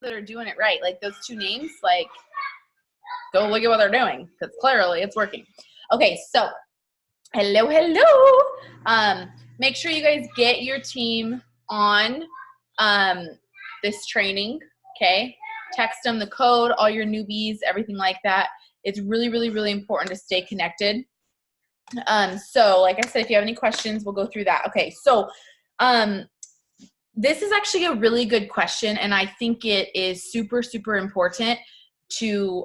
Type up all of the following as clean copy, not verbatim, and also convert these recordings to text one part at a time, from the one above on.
that are doing it right. Like those two names, like go look at what they're doing because clearly it's working. Okay, so hello. Make sure you guys get your team on this training, okay? Text them the code, all your newbies, everything like that. It's really, really, really important to stay connected. So like I said, if you have any questions, we'll go through that. Okay, so this is actually a really good question, and I think it is super, super important to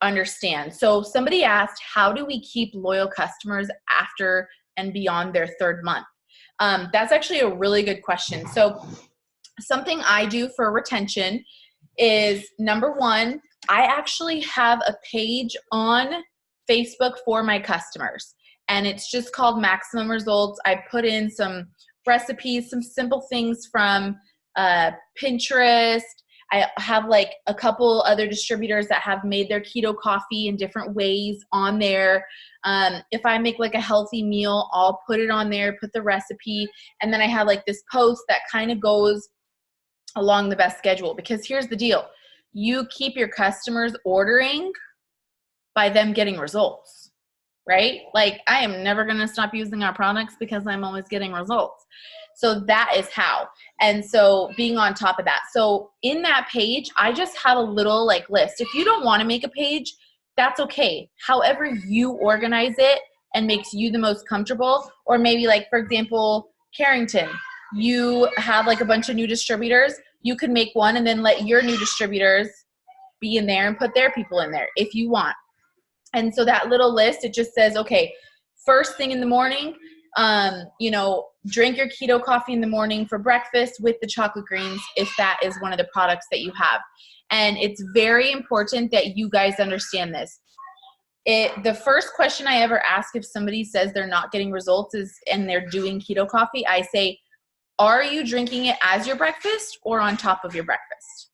understand. So somebody asked, how do we keep loyal customers after and beyond their third month? That's actually a really good question. So something I do for retention is, number one, I actually have a page on Facebook for my customers, and it's just called Maximum Results. I put in some recipes, some simple things from Pinterest. I have like a couple other distributors that have made their keto coffee in different ways on there. If I make like a healthy meal, I'll put it on there, put the recipe, and then I have like this post that kind of goes along the best schedule. Because here's the deal. You keep your customers ordering by them getting results, right? Like I am never going to stop using our products because I'm always getting results. So that is how. And so being on top of that. So in that page, I just have a little like list. If you don't want to make a page, that's okay. However you organize it and makes you the most comfortable. Or maybe like, for example, Carrington, you have like a bunch of new distributors. You could make one and then let your new distributors be in there and put their people in there if you want. And so that little list, it just says, okay, first thing in the morning, you know, drink your keto coffee in the morning for breakfast with the chocolate greens, if that is one of the products that you have. And it's very important that you guys understand this. The first question I ever ask if somebody says they're not getting results is, and they're doing keto coffee, I say, are you drinking it as your breakfast or on top of your breakfast?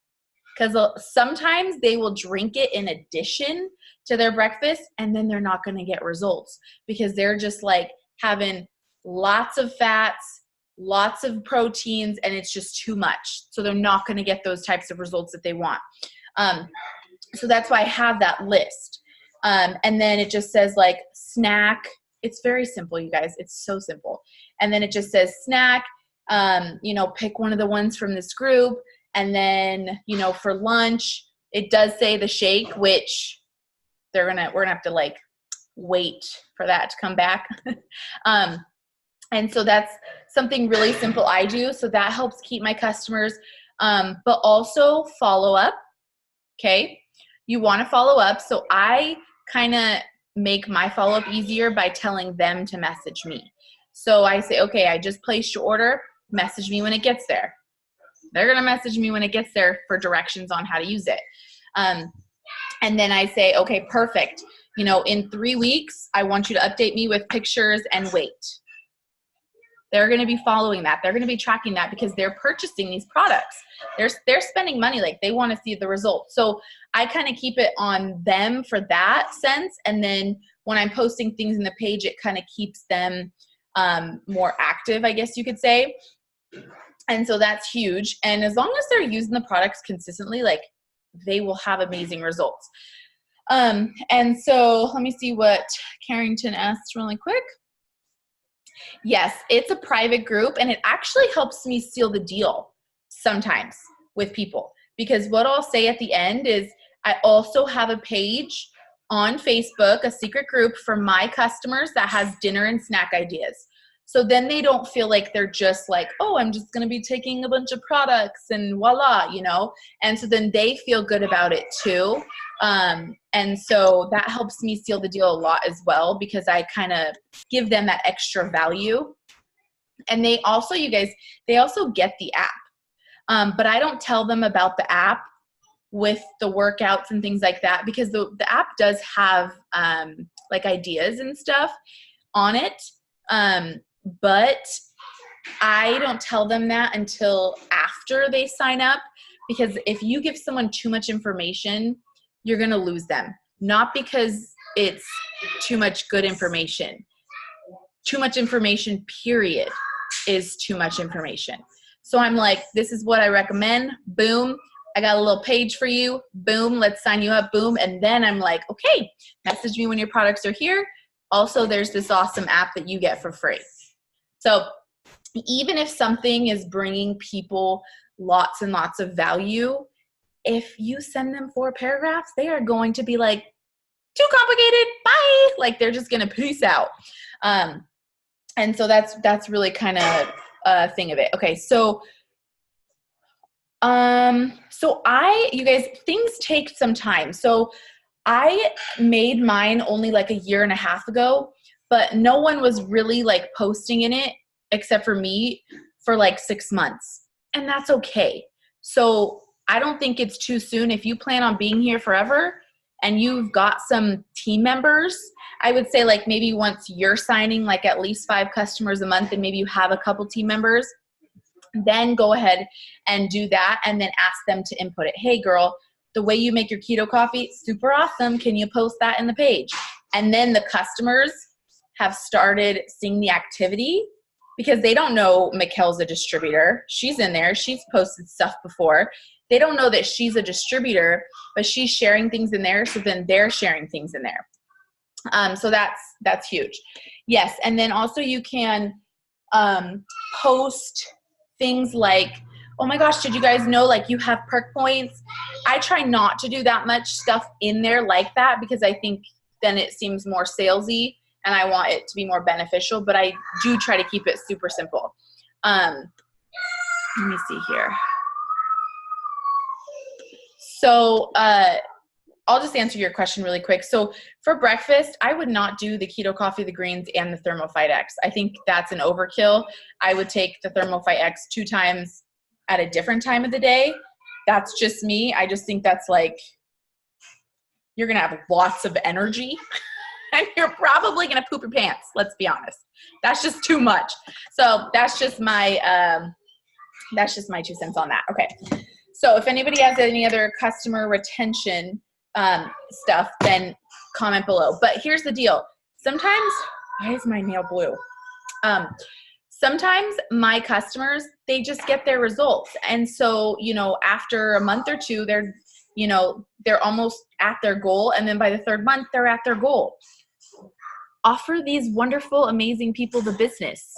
Because sometimes they will drink it in addition to their breakfast, and then they're not going to get results because they're just like having lots of fats, lots of proteins, and it's just too much. So they're not going to get those types of results that they want. So that's why I have that list. And then it just says like snack. It's very simple, you guys. It's so simple. And then it just says snack, you know, pick one of the ones from this group. And then, you know, for lunch, it does say the shake, which we're gonna have to like wait for that to come back. And so that's something really simple I do. So that helps keep my customers, but also follow up. Okay. You want to follow up. So I kind of make my follow-up easier by telling them to message me. So I say, okay, I just placed your order. Message me when it gets there. They're going to message me when it gets there for directions on how to use it. And then I say, okay, perfect. You know, in 3 weeks, I want you to update me with pictures and weight. They're going to be following that. They're going to be tracking that because they're purchasing these products. They're spending money, like they want to see the results. So I kind of keep it on them for that sense. And then when I'm posting things in the page, it kind of keeps them more active, I guess you could say. And so that's huge. And as long as they're using the products consistently, like they will have amazing results. And so let me see what Carrington asked really quick. Yes, it's a private group, and it actually helps me seal the deal sometimes with people, because what I'll say at the end is I also have a page on Facebook, a secret group for my customers that has dinner and snack ideas. So then they don't feel like they're just like, oh, I'm just going to be taking a bunch of products and voila, you know? And so then they feel good about it too. And so that helps me seal the deal a lot as well, because I kind of give them that extra value. And they also, you guys, they also get the app. But I don't tell them about the app with the workouts and things like that, because the app does have like ideas and stuff on it. But I don't tell them that until after they sign up, because if you give someone too much information, you're going to lose them. Not because it's too much good information. Too much information, period, is too much information. So I'm like, this is what I recommend. Boom. I got a little page for you. Boom, let's sign you up. Boom. And then I'm like, okay, message me when your products are here. Also, there's this awesome app that you get for free. So even if something is bringing people lots and lots of value, if you send them 4 paragraphs, they are going to be like, too complicated, bye. Like they're just going to peace out. And so that's really kind of a thing of it. Okay. So you guys, things take some time. So I made mine only like a year and a half ago, but no one was really like posting in it except for me for like 6 months. And that's okay. So I don't think it's too soon. If you plan on being here forever and you've got some team members, I would say like maybe once you're signing like at least 5 customers a month and maybe you have a couple team members, then go ahead and do that and then ask them to input it. Hey girl, the way you make your keto coffee, super awesome. Can you post that in the page? And then the customers have started seeing the activity because they don't know Mikkel's a distributor. She's in there. She's posted stuff before. They don't know that she's a distributor, but she's sharing things in there. So then they're sharing things in there. So that's huge. Yes. And then also you can post things like, oh my gosh, did you guys know like you have perk points? I try not to do that much stuff in there like that because I think then it seems more salesy and I want it to be more beneficial, but I do try to keep it super simple. Let me see here. So I'll just answer your question really quick. So for breakfast, I would not do the keto coffee, the greens, and the ThermoFight X. I think that's an overkill. I would take the ThermoFight X 2 times at a different time of the day. That's just me. I just think that's like, you're going to have lots of energy and you're probably going to poop your pants. Let's be honest. That's just too much. So that's just my 2 cents on that. Okay. So if anybody has any other customer retention stuff, then comment below. But here's the deal. Sometimes, why is my nail blue? Sometimes my customers, they just get their results. And so, after a month or 2, they're almost at their goal. And then by the 3rd month, they're at their goal. Offer these wonderful, amazing people the business.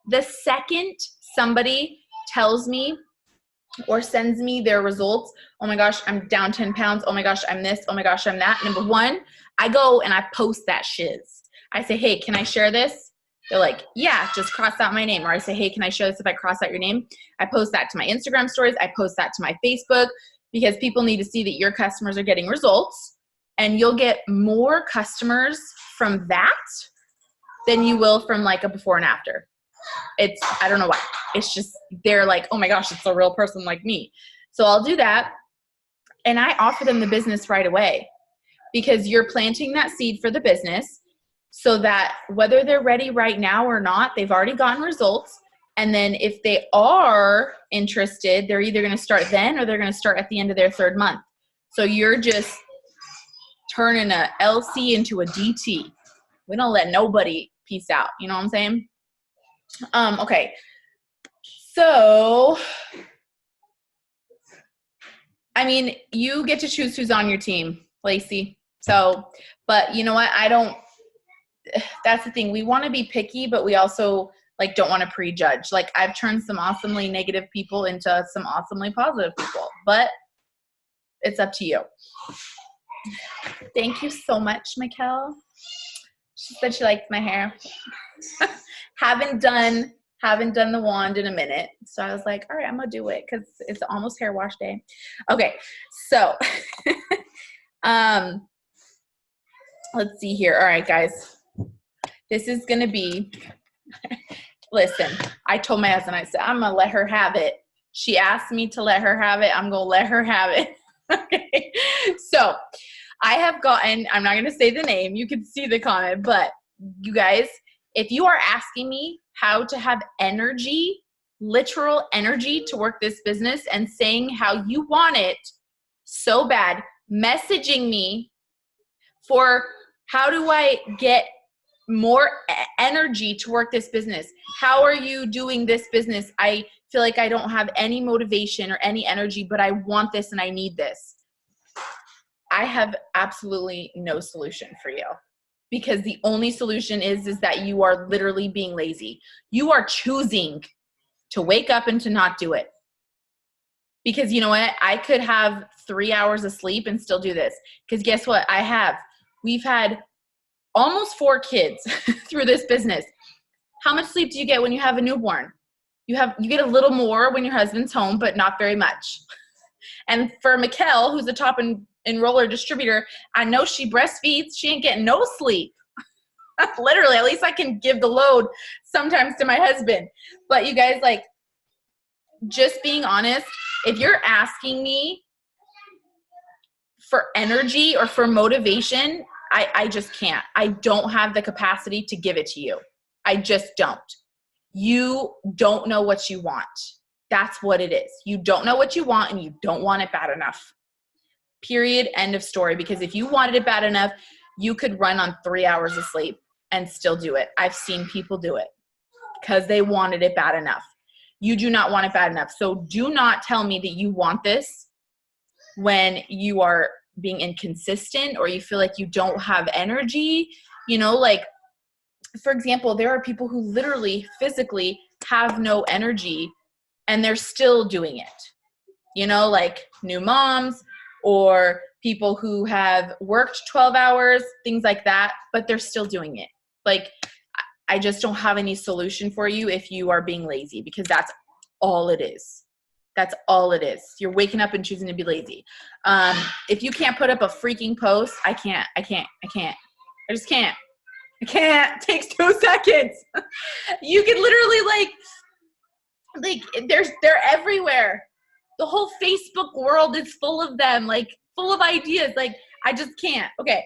The second somebody tells me or sends me their results, oh my gosh, I'm down 10 pounds. Oh my gosh, I'm this. Oh my gosh, I'm that. Number 1, I go and I post that shiz. I say, hey, can I share this? They're like, yeah, just cross out my name. Or I say, hey, can I share this if I cross out your name? I post that to my Instagram stories. I post that to my Facebook because people need to see that your customers are getting results, and you'll get more customers from that than you will from like a before and after. I don't know why. It's just, they're like, oh my gosh, it's a real person like me. So I'll do that. And I offer them the business right away because you're planting that seed for the business so that whether they're ready right now or not, they've already gotten results. And then if they are interested, they're either going to start then or they're going to start at the end of their 3rd month. So you're just turning a LC into a DT. We don't let nobody peace out. You know what I'm saying? Okay. So, I mean, you get to choose who's on your team, Lacey. So, but you know what? That's the thing. We want to be picky, but we also like don't want to prejudge. Like I've turned some awesomely negative people into some awesomely positive people, but it's up to you. Thank you so much, Mikkel. She said she liked my hair. Haven't done the wand in a minute. So I was like, all right, I'm going to do it because it's almost hair wash day. Okay. So, let's see here. All right, guys, this is going to be, listen, I told my husband, I said, I'm going to let her have it. She asked me to let her have it. I'm going to let her have it. Okay. So I have gotten, I'm not going to say the name. You can see the comment, but you guys, if you are asking me how to have energy, literal energy to work this business and saying how you want it so bad, messaging me for how do I get more energy to work this business? How are you doing this business? I feel like I don't have any motivation or any energy, but I want this and I need this. I have absolutely no solution for you, because the only solution is that you are literally being lazy. You are choosing to wake up and to not do it. Because you know what? I could have 3 hours of sleep and still do this. Because guess what? We've had almost 4 kids through this business. How much sleep do you get when you have a newborn? You get a little more when your husband's home, but not very much. And for Mikkel, who's a top enroller distributor, I know she breastfeeds. She ain't getting no sleep. Literally, at least I can give the load sometimes to my husband. But you guys, like, just being honest, if you're asking me for energy or for motivation, I just can't. I don't have the capacity to give it to you. I just don't. You don't know what you want. That's what it is. You don't know what you want, and you don't want it bad enough. Period. End of story. Because if you wanted it bad enough, you could run on 3 hours of sleep and still do it. I've seen people do it because they wanted it bad enough. You do not want it bad enough. So do not tell me that you want this when you are being inconsistent or you feel like you don't have energy. You know, like, for example, there are people who literally physically have no energy and they're still doing it. You know, like new moms or people who have worked 12 hours, things like that, but they're still doing it. Like, I just don't have any solution for you if you are being lazy, because that's all it is. That's all it is. You're waking up and choosing to be lazy. If you can't put up a freaking post, I can't. I just can't. I can't. It takes 2 seconds. You can literally like they're everywhere. The whole Facebook world is full of them, like full of ideas. Like, I just can't. Okay.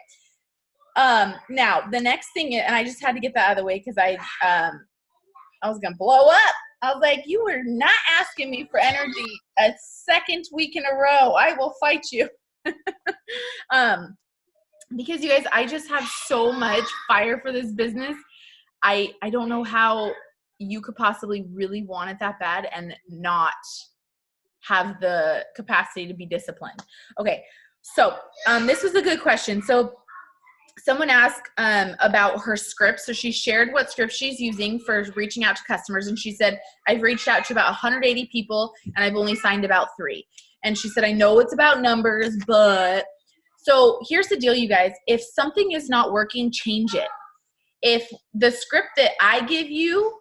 Now the next thing is, and I just had to get that out of the way because I was gonna blow up. I was like, you were not asking me for energy a second week in a row. I will fight you. Because you guys, I just have so much fire for this business. I don't know how you could possibly really want it that bad and not have the capacity to be disciplined. Okay. So, this was a good question. So someone asked about her script. So she shared what script she's using for reaching out to customers. And she said, I've reached out to about 180 people and I've only signed about 3. And she said, I know it's about numbers, but so here's the deal, you guys. If something is not working, change it. If the script that I give you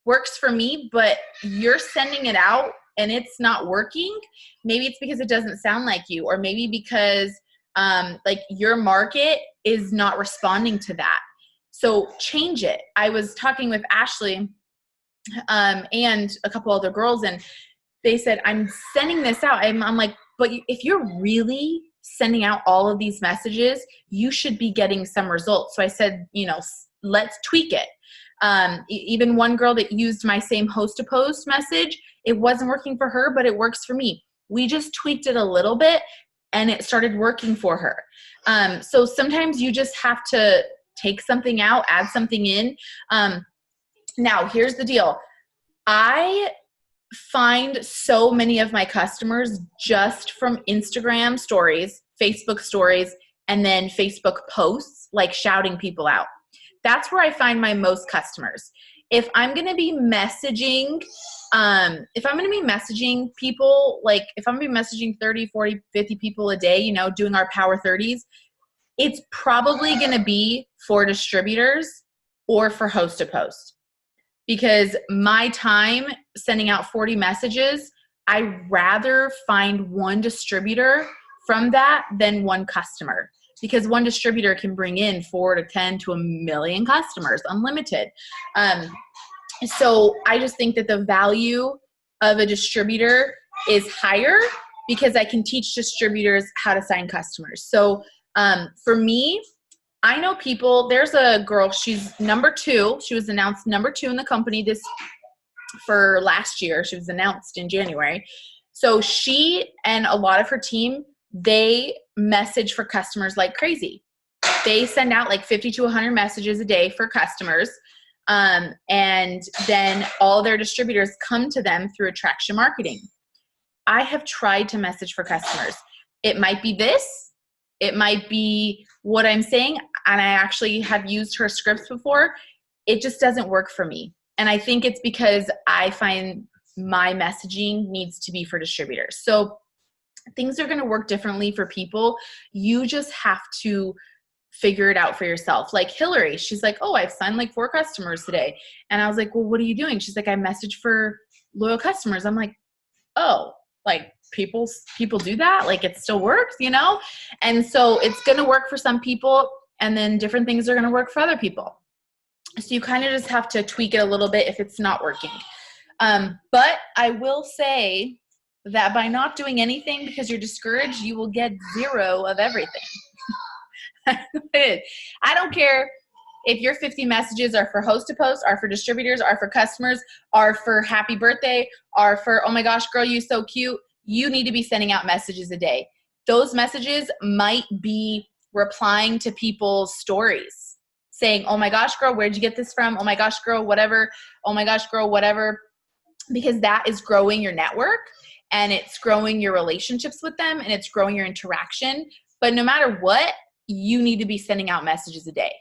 works for me, but you're sending it out and it's not working, maybe it's because it doesn't sound like you, or maybe because like your market is not responding to that. So change it. I was talking with Ashley and a couple other girls, and they said, I'm sending this out. I'm like, but if you're really sending out all of these messages, you should be getting some results. So I said, you know, let's tweak it. Even one girl that used my same host to post message, it wasn't working for her, but it works for me. We just tweaked it a little bit and it started working for her. So sometimes you just have to take something out, add something in. Now here's the deal. I find so many of my customers just from Instagram stories, Facebook stories, and then Facebook posts, like shouting people out. That's where I find my most customers. If I'm going to be messaging, people, like if I'm going to be messaging 30, 40, 50 people a day, you know, doing our Power 30s, it's probably going to be for distributors or for host to post. Because my time sending out 40 messages, I'd rather find one distributor from that than one customer. Because one distributor can bring in 4 to 10 to 1 million customers, unlimited. So I just think that the value of a distributor is higher because I can teach distributors how to sign customers. So for me, I know people, there's a girl, she's number 2. She was announced number 2 in the company for last year. She was announced in January. So she and a lot of her team, they message for customers like crazy. They send out like 50 to 100 messages a day for customers. And then all their distributors come to them through attraction marketing. I have tried to message for customers. It might be this, it might be what I'm saying, and I actually have used her scripts before. It just doesn't work for me. And I think it's because I find my messaging needs to be for distributors. So things are going to work differently for people. You just have to figure it out for yourself. Like Hillary, she's like, oh, I've signed like 4 customers today. And I was like, well, what are you doing? She's like, I message for loyal customers. I'm like, oh, like people do that? Like it still works, you know? And so it's going to work for some people, and then different things are going to work for other people. So you kind of just have to tweak it a little bit if it's not working. But I will say that by not doing anything because you're discouraged, you will get 0 of everything. I don't care if your 50 messages are for host to post, are for distributors, are for customers, are for happy birthday, are for, oh my gosh, girl, you so cute. You need to be sending out messages a day. Those messages might be replying to people's stories saying, oh my gosh, girl, where'd you get this from? Oh my gosh, girl, whatever. Oh my gosh, girl, whatever. Because that is growing your network, and it's growing your relationships with them, and it's growing your interaction. But no matter what, you need to be sending out messages a day.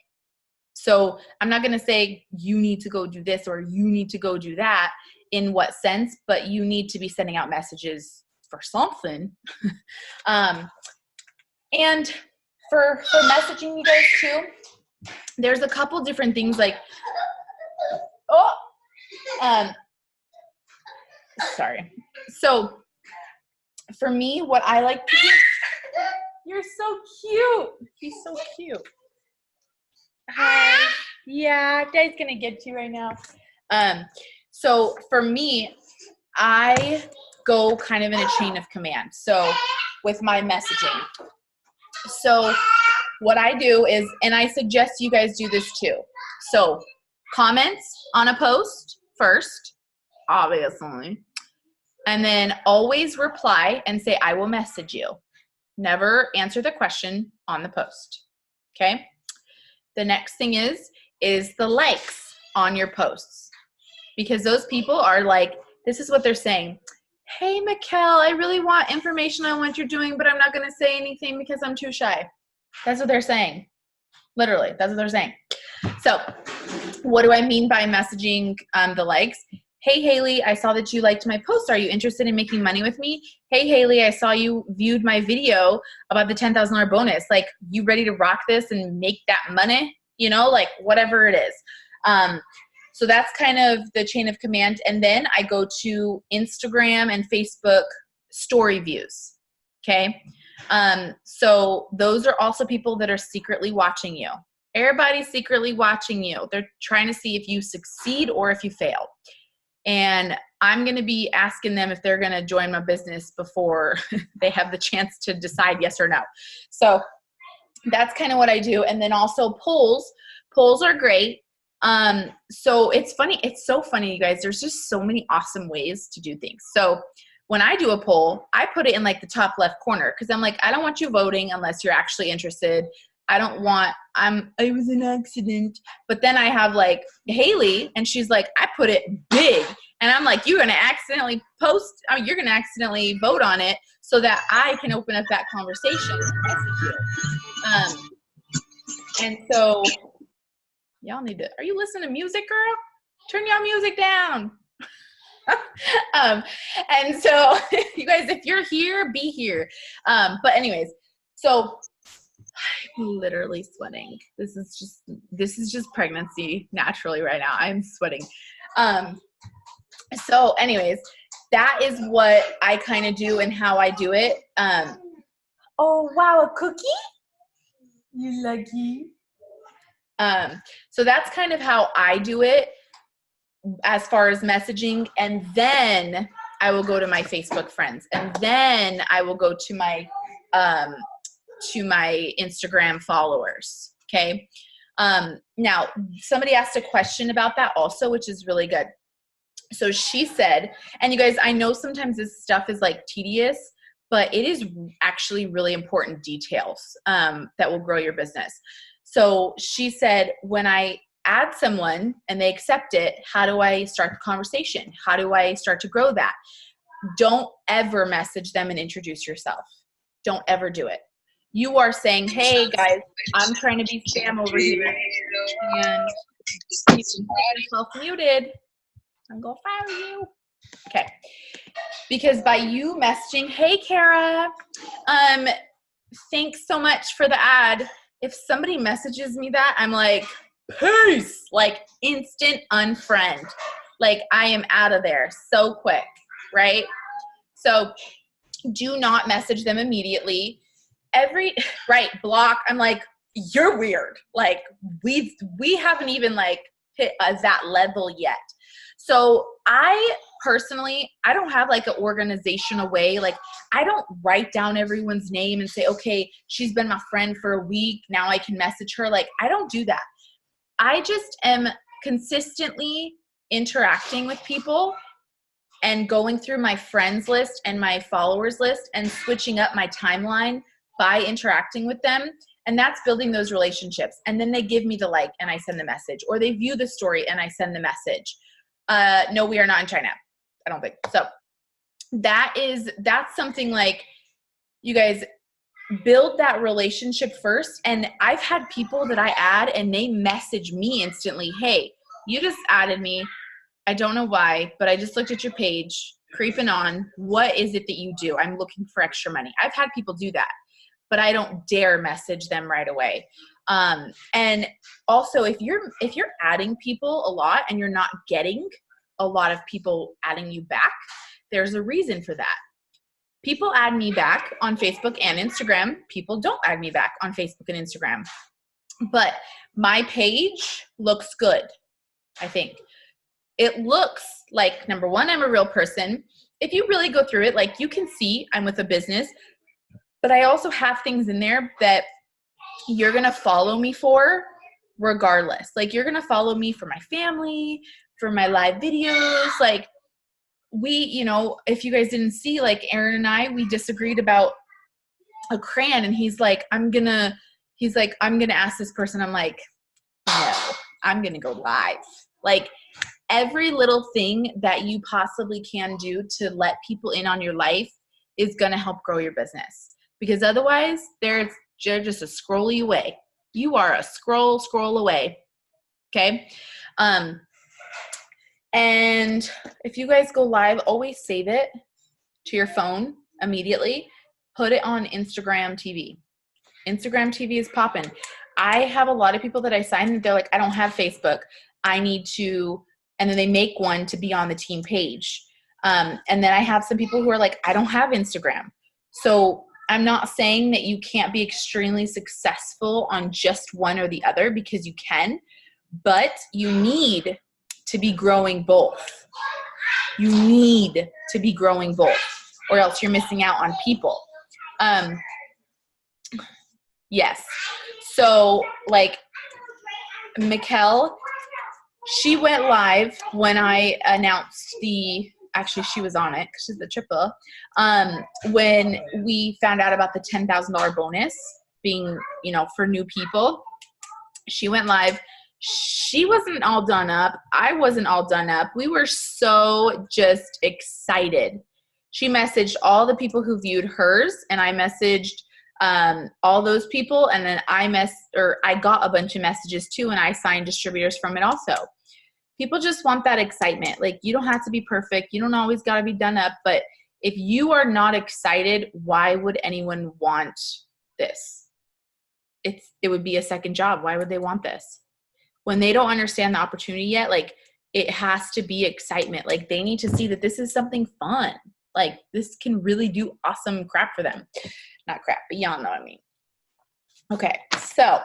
So I'm not going to say you need to go do this or you need to go do that in what sense, but you need to be sending out messages for something. And for messaging you guys too, there's a couple different things like, sorry. So for me, what I like to do, you're so cute. He's so cute. Hi. Yeah, Dad's going to get you right now. So for me, I go kind of in a chain of command. So with my messaging. So what I do is, and I suggest you guys do this too. So comments on a post first, obviously. And then always reply and say, I will message you. Never answer the question on the post. Okay. The next thing is the likes on your posts, because those people are like, this is what they're saying. Hey, Mikkel, I really want information on what you're doing, but I'm not going to say anything because I'm too shy. That's what they're saying. Literally, that's what they're saying. So what do I mean by messaging the likes? Hey, Haley, I saw that you liked my post. Are you interested in making money with me? Hey, Haley, I saw you viewed my video about the $10,000 bonus. Like, you ready to rock this and make that money? You know, like whatever it is. So that's kind of the chain of command. And then I go to Instagram and Facebook story views. Okay. So those are also people that are secretly watching you. Everybody's secretly watching you. They're trying to see if you succeed or if you fail. And I'm going to be asking them if they're going to join my business before they have the chance to decide yes or no. So that's kind of what I do. And then also polls. Polls are great. So it's funny. It's so funny, you guys. There's just so many awesome ways to do things. So when I do a poll, I put it in like the top left corner because I'm like, I don't want you voting unless you're actually interested. I don't want, it was an accident. But then I have like Haley, and she's like, I put it big. And I'm like, you're going to accidentally you're going to accidentally vote on it so that I can open up that conversation and message you. And so y'all need to, are you listening to music, girl? Turn y'all music down. And so you guys, if you're here, be here. But anyways, so I'm literally sweating. This is just pregnancy naturally right now. I'm sweating. So anyways, that is what I kind of do and how I do it. Oh, wow, a cookie? You lucky. So that's kind of how I do it as far as messaging. And then I will go to my Facebook friends, and then I will go to my Instagram followers. Okay. Now somebody asked a question about that also, which is really good. So she said, and you guys, I know sometimes this stuff is like tedious, but it is actually really important details that will grow your business. So she said, when I add someone and they accept it, how do I start the conversation? How do I start to grow that? Don't ever message them and introduce yourself. Don't ever do it. You are saying, hey guys, I'm trying to be spam over here, and you can put yourself muted. I'm going to fire you. Okay. Because by you messaging, hey Kara, thanks so much for the ad. If somebody messages me that, I'm like, peace, like instant unfriend. Like I am out of there so quick, right? So do not message them immediately. Right, block. I'm like, you're weird. Like we haven't even like hit that level yet. So I personally, I don't have like an organizational way. Like I don't write down everyone's name and say, okay, she's been my friend for a week, now I can message her. Like I don't do that. I just am consistently interacting with people and going through my friends list and my followers list and switching up my timeline by interacting with them. And that's building those relationships. And then they give me the like and I send the message, or they view the story and I send the message. No, we are not in China. I don't think so. That's something like, you guys build that relationship first. And I've had people that I add and they message me instantly, hey, you just added me. I don't know why, but I just looked at your page, creeping on. What is it that you do? I'm looking for extra money. I've had people do that, but I don't dare message them right away. And also if you're adding people a lot and you're not getting a lot of people adding you back, there's a reason for that. People add me back on Facebook and Instagram. People don't add me back on Facebook and Instagram. But my page looks good, I think. It looks like, number one, I'm a real person. If you really go through it, like you can see I'm with a business, but I also have things in there that you're going to follow me for regardless. Like you're going to follow me for my family, for my live videos. Like if you guys didn't see, like Aaron and I, we disagreed about a crayon and he's like, I'm going to ask this person. I'm like, no, I'm going to go live. Like every little thing that you possibly can do to let people in on your life is going to help grow your business, because otherwise they're just a scrolly away. You are a scroll away. Okay. And if you guys go live, always save it to your phone immediately. Put it on Instagram TV. Instagram TV is popping. I have a lot of people that I sign and they're like, I don't have Facebook. I need to, and then they make one to be on the team page. And then I have some people who are like, I don't have Instagram. So I'm not saying that you can't be extremely successful on just one or the other, because you can, but you need to be growing both. You need to be growing both, or else you're missing out on people. Yes. So like Mikkel, she went live when I announced actually she was on it because she's the triple. When we found out about the $10,000 bonus being, for new people, she went live. She wasn't all done up. I wasn't all done up. We were so just excited. She messaged all the people who viewed hers, and I messaged all those people, and then I got a bunch of messages too, and I signed distributors from it also. People just want that excitement. Like, you don't have to be perfect. You don't always got to be done up, but if you are not excited, why would anyone want this? It would be a second job. Why would they want this? When they don't understand the opportunity yet, like, it has to be excitement. Like, they need to see that this is something fun. Like, this can really do awesome crap for them. Not crap, but y'all know what I mean. Okay, so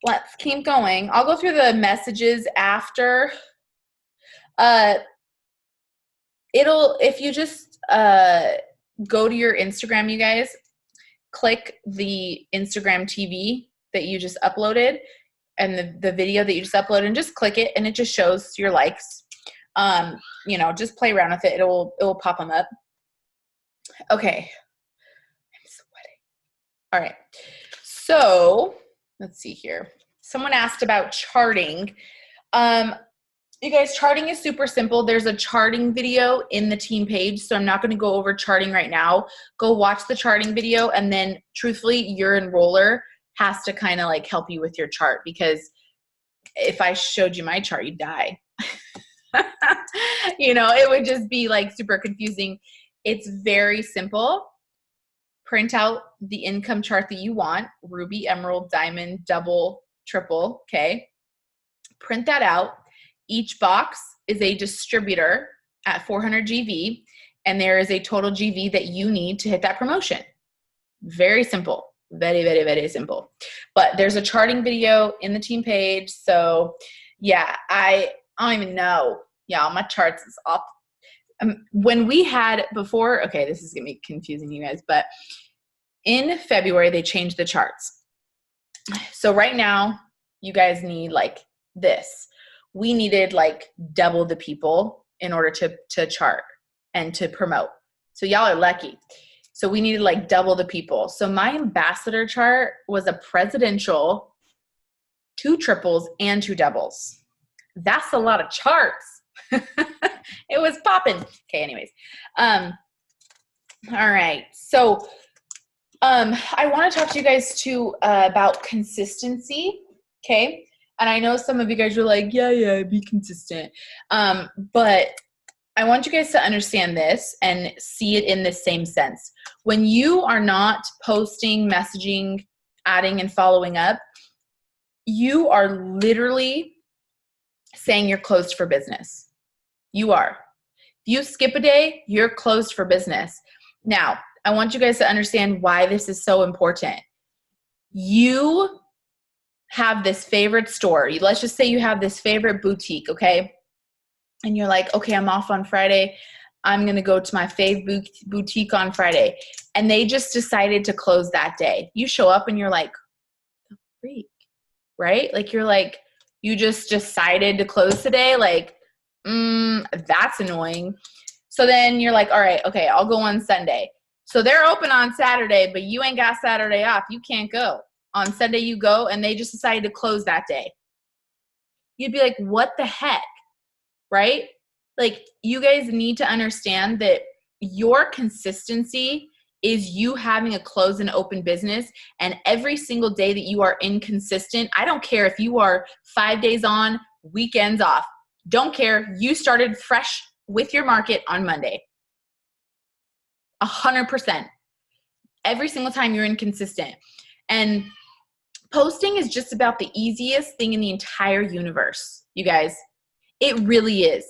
let's keep going. I'll go through the messages after. If you just go to your Instagram, you guys, click the Instagram TV that you just uploaded and the video that you just uploaded, and just click it, and it just shows your likes. Just play around with it. It will pop them up. Okay. I'm sweating. All right. So let's see here. someone asked about charting. You guys, charting is super simple. There's a charting video in the team page, so I'm not going to go over charting right now. Go watch the charting video, and then truthfully, your enroller has to kind of like help you with your chart, because if I showed you my chart, you'd die. You know, it would just be like super confusing. It's very simple. Print out the income chart that you want, ruby, emerald, diamond, double, triple, okay? Print that out. Each box is a distributor at 400 GV, and there is a total GV that you need to hit that promotion. Very simple. Very, very, very simple. But there's a charting video in the team page. So yeah, I don't even know. Yeah, my charts is off. When we had before, okay, this is going to be confusing you guys, but in February, they changed the charts. So right now, you guys need like this. We needed like double the people in order to chart and to promote. So y'all are lucky. So we needed like double the people. So my ambassador chart was a presidential, 2 triples, and 2 doubles. That's a lot of charts. It was popping. Okay, anyways. All right. So I want to talk to you guys too about consistency. Okay. And I know some of you guys are like, yeah, be consistent. But I want you guys to understand this and see it in the same sense. When you are not posting, messaging, adding, and following up, you are literally saying you're closed for business. You are. If you skip a day, you're closed for business. Now, I want you guys to understand why this is so important. You have this favorite store. Let's just say you have this favorite boutique, okay? And you're like, okay, I'm off on Friday. I'm going to go to my fave boutique on Friday. And they just decided to close that day. You show up and you're like, freak, right? Like you're like, you just decided to close today. Like, that's annoying. So then you're like, all right, okay, I'll go on Sunday. So they're open on Saturday, but you ain't got Saturday off. You can't go. On Sunday you go, and they just decided to close that day. You'd be like, what the heck, right? Like, you guys need to understand that your consistency is you having a closed and open business, and every single day that you are inconsistent, I don't care if you are 5 days on, weekends off. Don't care. You started fresh with your market on Monday. 100%. Every single time you're inconsistent. And posting is just about the easiest thing in the entire universe, you guys. It really is.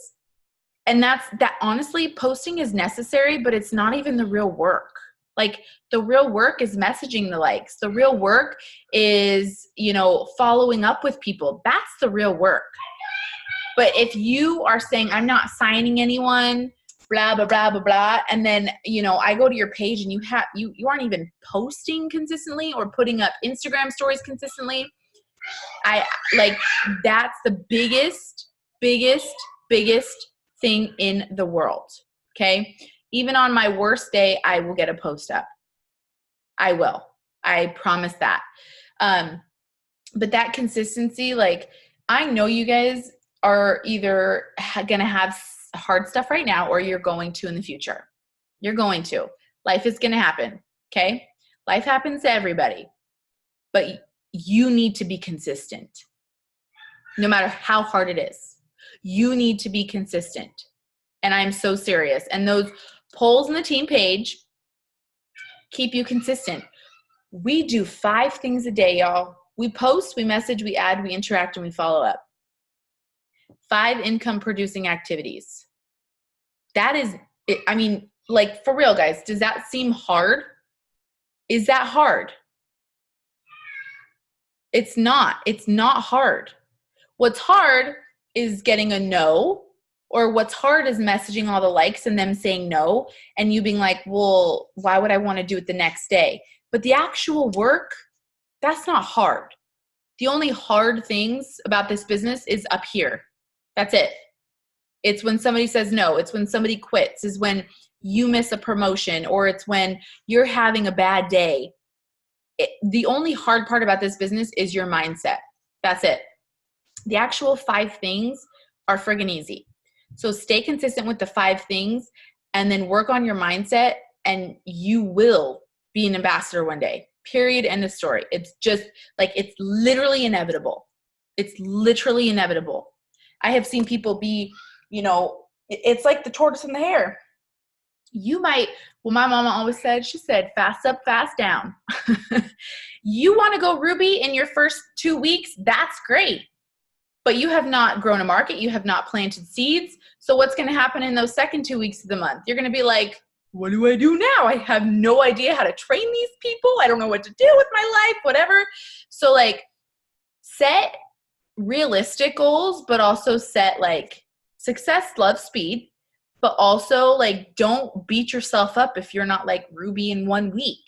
And that honestly, posting is necessary, but it's not even the real work. Like, the real work is messaging the likes. The real work is, following up with people. That's the real work. But if you are saying, I'm not signing anyone, blah, blah, blah, blah, blah, and then, I go to your page and you aren't even posting consistently or putting up Instagram stories consistently, that's the biggest thing in the world, okay? Even on my worst day, I will get a post up. I will. I promise that. But that consistency, like, I know you guys are either going to have hard stuff right now, or you're going to in the future. You're going to. Life is going to happen, okay? Life happens to everybody. But you need to be consistent. No matter how hard it is. You need to be consistent. And I'm so serious. And those polls in the team page keep you consistent. We do 5 things a day, y'all. We post, we message, we add, we interact, and we follow up. 5 income producing activities. That is, I mean, like, for real, guys, does that seem hard? Is that hard? It's not. It's not hard. What's hard is getting a no, or what's hard is messaging all the likes and them saying no, and you being like, well, why would I want to do it the next day? But the actual work, that's not hard. The only hard things about this business is up here. That's it. It's when somebody says no. It's when somebody quits. Is when you miss a promotion, or it's when you're having a bad day. The only hard part about this business is your mindset. That's it. The actual 5 things are friggin' easy. So stay consistent with the 5 things and then work on your mindset, and you will be an ambassador one day. Period. End of story. It's just like, it's literally inevitable. It's literally inevitable. I have seen people be, it's like the tortoise and the hare. You might, well, my mama always said, she said, fast up, fast down. You want to go Ruby in your first 2 weeks? That's great. But you have not grown a market. You have not planted seeds. So what's going to happen in those second 2 weeks of the month? You're going to be like, what do I do now? I have no idea how to train these people. I don't know what to do with my life, whatever. So like, set realistic goals, but also set like, success loves speed, but also like, don't beat yourself up if you're not like Ruby in 1 week.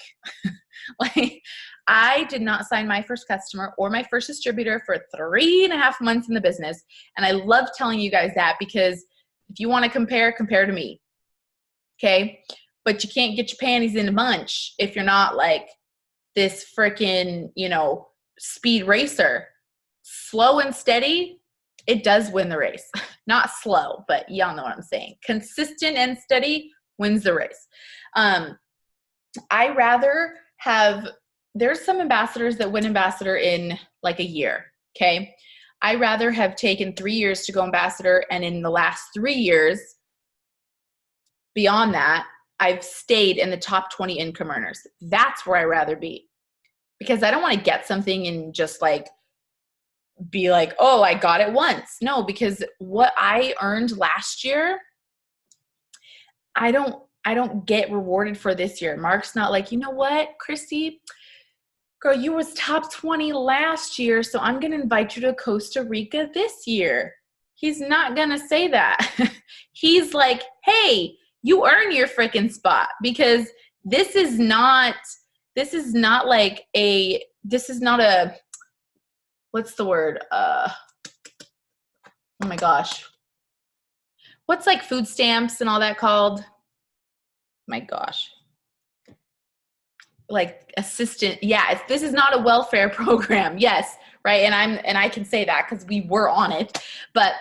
Like, I did not sign my first customer or my first distributor for 3.5 months in the business. And I love telling you guys that, because if you want to compare to me. Okay. But you can't get your panties in a bunch if you're not like this freaking, speed racer. Slow and steady, it does win the race. Not slow, but y'all know what I'm saying. Consistent and steady wins the race. I rather have, there's some ambassadors that win ambassador in like a year. Okay. I rather have taken 3 years to go ambassador, and in the last 3 years, beyond that, I've stayed in the top 20 income earners. That's where I rather be, because I don't want to get something and just like be like, oh, I got it once. No, because what I earned last year, I don't get rewarded for this year. Mark's not like, you know what, Christy, girl, you was top 20 last year, so I'm going to invite you to Costa Rica this year. He's not going to say that. He's like, hey, you earn your freaking spot, because this is not a, what's the word? Oh my gosh. What's like food stamps and all that called? My gosh. Like assistant. Yeah, this is not a welfare program. Yes, right. And I can say that because we were on it. But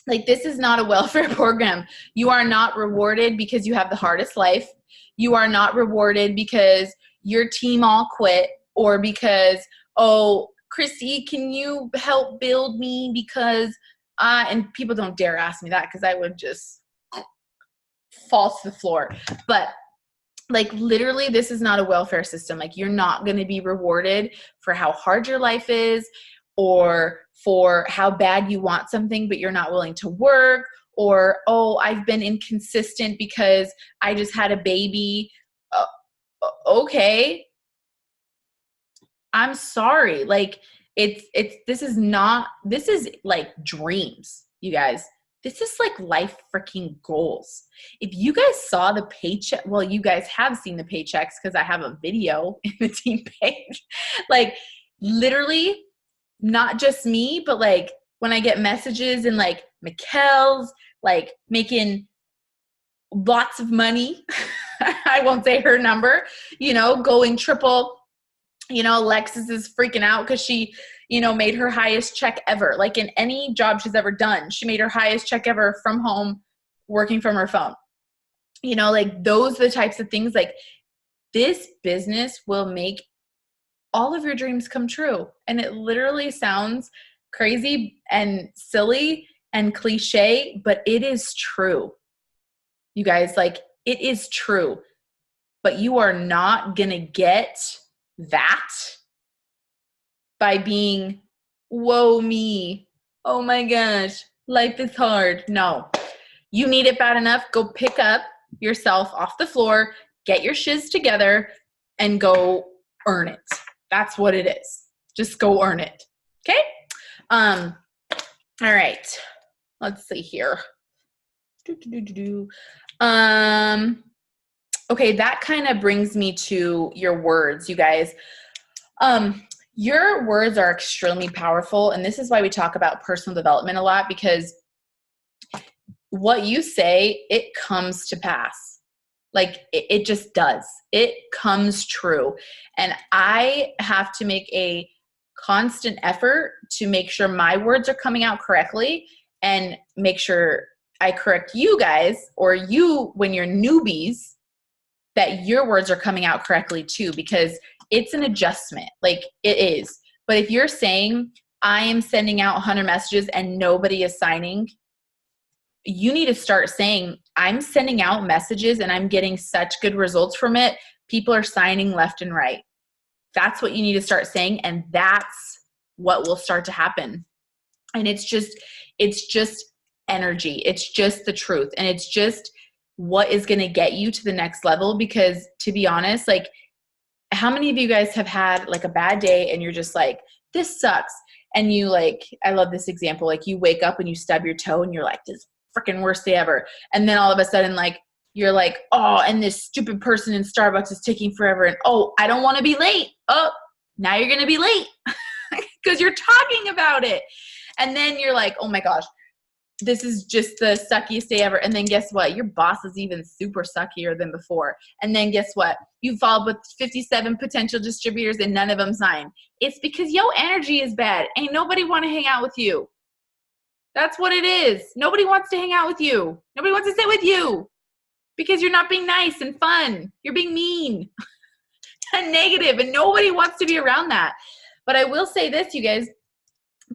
like, this is not a welfare program. You are not rewarded because you have the hardest life. You are not rewarded because your team all quit, or because, oh, Chrissy, can you help build me? Because and people don't dare ask me that, because I would just fall to the floor. But like, literally, this is not a welfare system. Like, you're not going to be rewarded for how hard your life is, or for how bad you want something but you're not willing to work, or, oh, I've been inconsistent because I just had a baby. Okay. I'm sorry. Like, this is like dreams, you guys. This is like life freaking goals. If you guys saw the paycheck, well, you guys have seen the paychecks because I have a video in the team page. Like, literally, not just me, but like when I get messages and like Mikkel's like making lots of money. I won't say her number, going triple. Alexis is freaking out because she, made her highest check ever. Like, in any job she's ever done, she made her highest check ever from home, working from her phone. Like, those are the types of things. Like, this business will make all of your dreams come true. And it literally sounds crazy and silly and cliche, but it is true. You guys, like, it is true. But you are not going to get that by being, whoa me, oh my gosh, life is hard. No, you need it bad enough. Go pick up yourself off the floor, get your shiz together, and go earn it. That's what it is. Just go earn it. Okay? All right. Let's see here. Okay, that kind of brings me to your words, you guys. Your words are extremely powerful, and this is why we talk about personal development a lot, because what you say, it comes to pass. Like, it just does. It comes true. And I have to make a constant effort to make sure my words are coming out correctly and make sure I correct you guys, or you, when you're newbies, that your words are coming out correctly too, because it's an adjustment. Like, it is. But if you're saying, I am sending out 100 messages and nobody is signing, you need to start saying, I'm sending out messages and I'm getting such good results from it. People are signing left and right. That's what you need to start saying. And that's what will start to happen. And it's just energy. It's just the truth. And it's just what is going to get you to the next level. Because to be honest, like, how many of you guys have had like a bad day and you're just like, this sucks. And you like, I love this example. Like, you wake up and you stub your toe and you're like, this freaking worst day ever. And then all of a sudden, like, you're like, oh, and this stupid person in Starbucks is taking forever. And oh, I don't want to be late. Oh, now you're going to be late because you're talking about it. And then you're like, oh my gosh, this is just the suckiest day ever. And then guess what? Your boss is even super suckier than before. And then guess what? You followed with 57 potential distributors and none of them sign. It's because your energy is bad. Ain't nobody want to hang out with you. That's what it is. Nobody wants to hang out with you. Nobody wants to sit with you because you're not being nice and fun. You're being mean and negative, and nobody wants to be around that. But I will say this, you guys,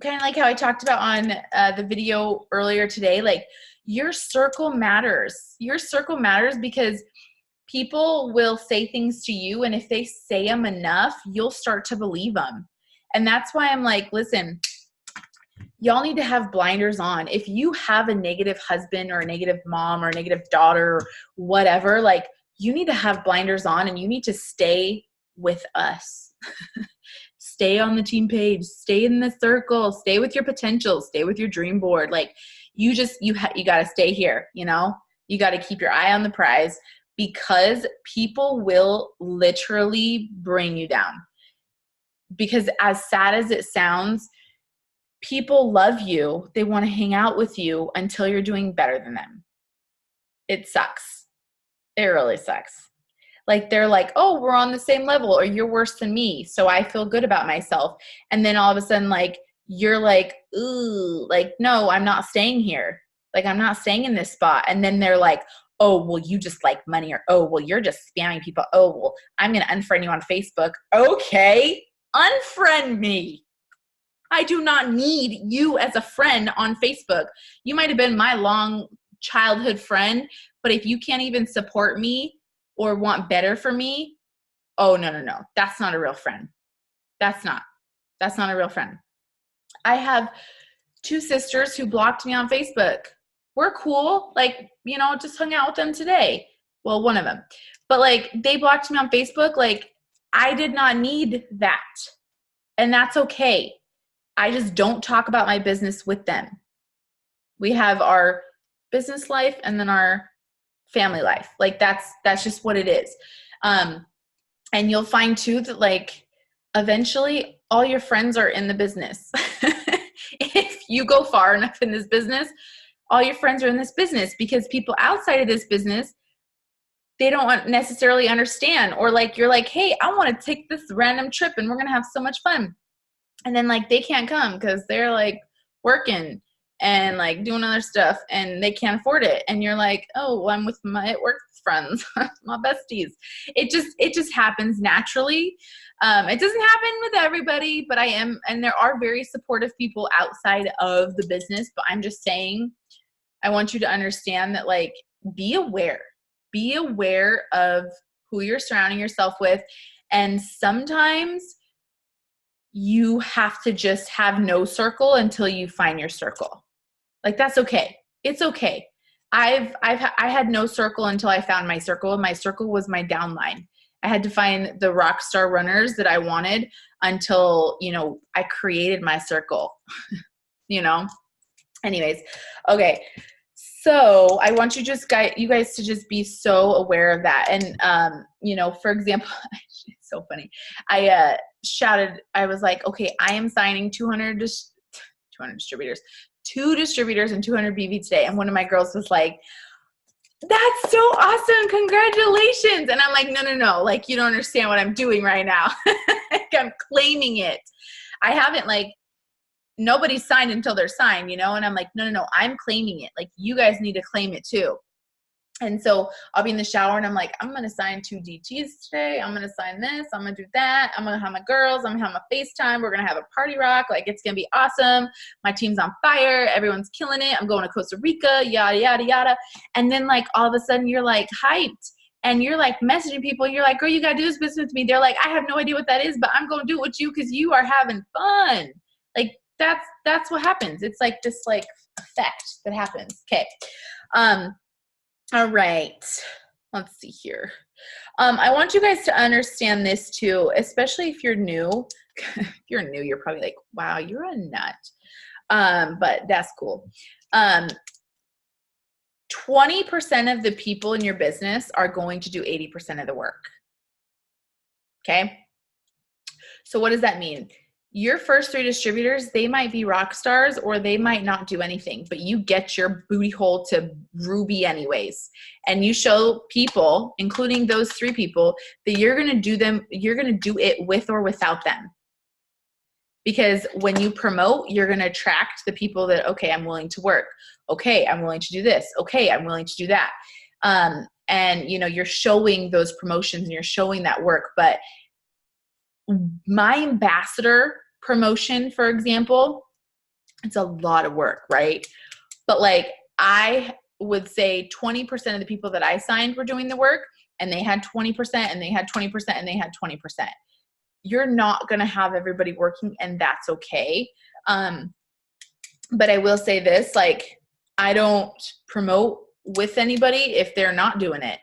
kind of like how I talked about on the video earlier today, like, your circle matters. Your circle matters because people will say things to you, and if they say them enough, you'll start to believe them. And that's why I'm like, listen, y'all need to have blinders on. If you have a negative husband or a negative mom or a negative daughter or whatever, like, you need to have blinders on and you need to stay with us. Stay on the team page, stay in the circle, stay with your potential, stay with your dream board. Like, you got to stay here, you know, you got to keep your eye on the prize, because people will literally bring you down. Because as sad as it sounds, people love you. They want to hang out with you until you're doing better than them. It sucks. It really sucks. Like, they're like, oh, we're on the same level, or you're worse than me, so I feel good about myself. And then all of a sudden, like, you're like, ooh, like, no, I'm not staying here. Like, I'm not staying in this spot. And then they're like, oh, well, you just like money, or, oh, well, you're just spamming people. Oh, well, I'm going to unfriend you on Facebook. Okay, unfriend me. I do not need you as a friend on Facebook. You might have been my long childhood friend, but if you can't even support me or want better for me, oh, no. That's not a real friend. That's not a real friend. I have 2 sisters who blocked me on Facebook. We're cool. Like, you know, just hung out with them today. Well, one of them. But like, they blocked me on Facebook. Like, I did not need that. And that's okay. I just don't talk about my business with them. We have our business life and then our family life. Like, that's just what it is. And you'll find too that, like, eventually all your friends are in the business. If you go far enough in this business, all your friends are in this business, because people outside of this business, they don't necessarily understand. Or like, you're like, hey, I want to take this random trip and we're going to have so much fun. And then like, they can't come because they're like working and like doing other stuff and they can't afford it. And you're like, oh, well, I'm with my work friends, my besties. It just happens naturally. It doesn't happen with everybody, but and there are very supportive people outside of the business, but I'm just saying, I want you to understand that, like, be aware of who you're surrounding yourself with. And sometimes you have to just have no circle until you find your circle. Like, that's okay. It's okay. I had no circle until I found my circle. My circle was my downline. I had to find the rock star runners that I wanted until, I created my circle, anyways. Okay. So I want you guys to just be so aware of that. And, for example, it's so funny. I shouted, I was like, okay, I am signing 200 distributors, 2 distributors and 200 BV today. And one of my girls was like, that's so awesome. Congratulations. And I'm like, no. Like, you don't understand what I'm doing right now. Like, I'm claiming it. I haven't like, nobody's signed until they're signed, you know? And I'm like, no, I'm claiming it. Like, you guys need to claim it too. And so I'll be in the shower and I'm like, I'm going to sign 2 DTs today. I'm going to sign this. I'm going to do that. I'm going to have my girls. I'm going to have my FaceTime. We're going to have a party rock. Like, it's going to be awesome. My team's on fire. Everyone's killing it. I'm going to Costa Rica, yada, yada, yada. And then like all of a sudden you're like hyped and you're like messaging people and you're like, girl, you got to do this business with me. They're like, I have no idea what that is, but I'm going to do it with you because you are having fun. Like, that's what happens. It's like this like effect that happens. Okay. All right, let's see here. I want you guys to understand this too, especially if you're new. If you're new, you're probably like, wow, you're a nut. But that's cool. 20% of the people in your business are going to do 80% of the work. Okay? So what does that mean? Your first 3 distributors, they might be rock stars or they might not do anything, but you get your booty hole to Ruby anyways. And you show people, including those 3 people, that you're going to do it with or without them. Because when you promote, you're going to attract the people that, okay, I'm willing to work. Okay, I'm willing to do this. Okay, I'm willing to do that. And you know, you're showing those promotions and you're showing that work. But my ambassador promotion, for example, it's a lot of work, right? But like, I would say 20% of the people that I signed were doing the work, and they had 20% and they had 20% and they had 20%. You're not going to have everybody working, and that's okay. But I will say this, like, I don't promote with anybody if they're not doing it.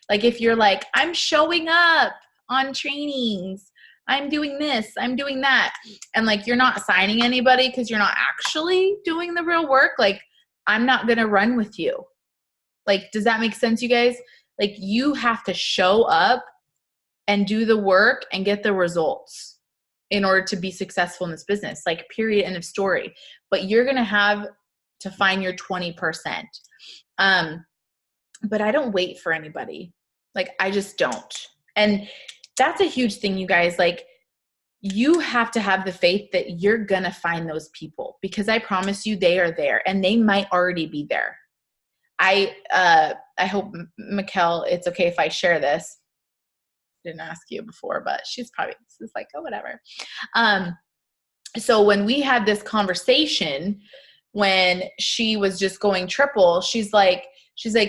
Like, if you're like, I'm showing up on trainings, I'm doing this, I'm doing that, and like, you're not signing anybody because you're not actually doing the real work, like, I'm not going to run with you. Like, does that make sense, you guys? Like, you have to show up and do the work and get the results in order to be successful in this business, like, period, end of story. But you're going to have to find your 20%. But I don't wait for anybody. Like, I just don't. And that's a huge thing, you guys. Like, you have to have the faith that you're going to find those people, because I promise you they are there and they might already be there. I hope, Mikkel, it's okay if I share this. Didn't ask you before, but she's probably just like, oh, whatever. So when we had this conversation, when she was just going triple, she's like,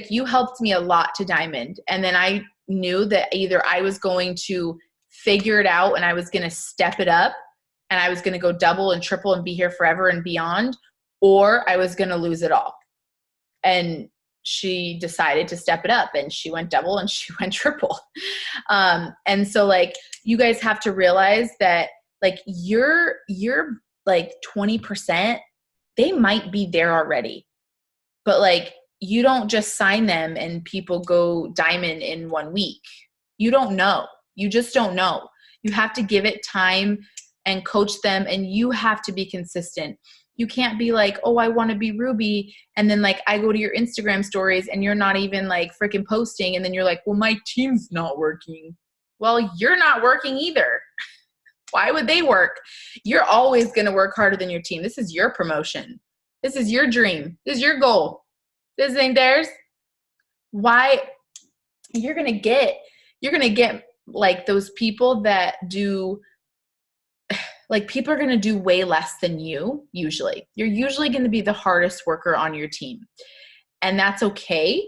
you helped me a lot to diamond. And then I knew that either I was going to figure it out and I was going to step it up and I was going to go double and triple and be here forever and beyond, or I was going to lose it all. And she decided to step it up, and she went double and she went triple. And so like, you guys have to realize that like, you're like 20%, they might be there already, but like, you don't just sign them and people go diamond in 1 week. You don't know. You just don't know. You have to give it time and coach them, and you have to be consistent. You can't be like, oh, I want to be Ruby, and then like, I go to your Instagram stories and you're not even like freaking posting, and then you're like, well, my team's not working. Well, you're not working either. Why would they work? You're always going to work harder than your team. This is your promotion. This is your dream. This is your goal. This ain't theirs. Why? You're going to get like those people that do, like, people are going to do way less than you usually. You're usually going to be the hardest worker on your team. And that's okay.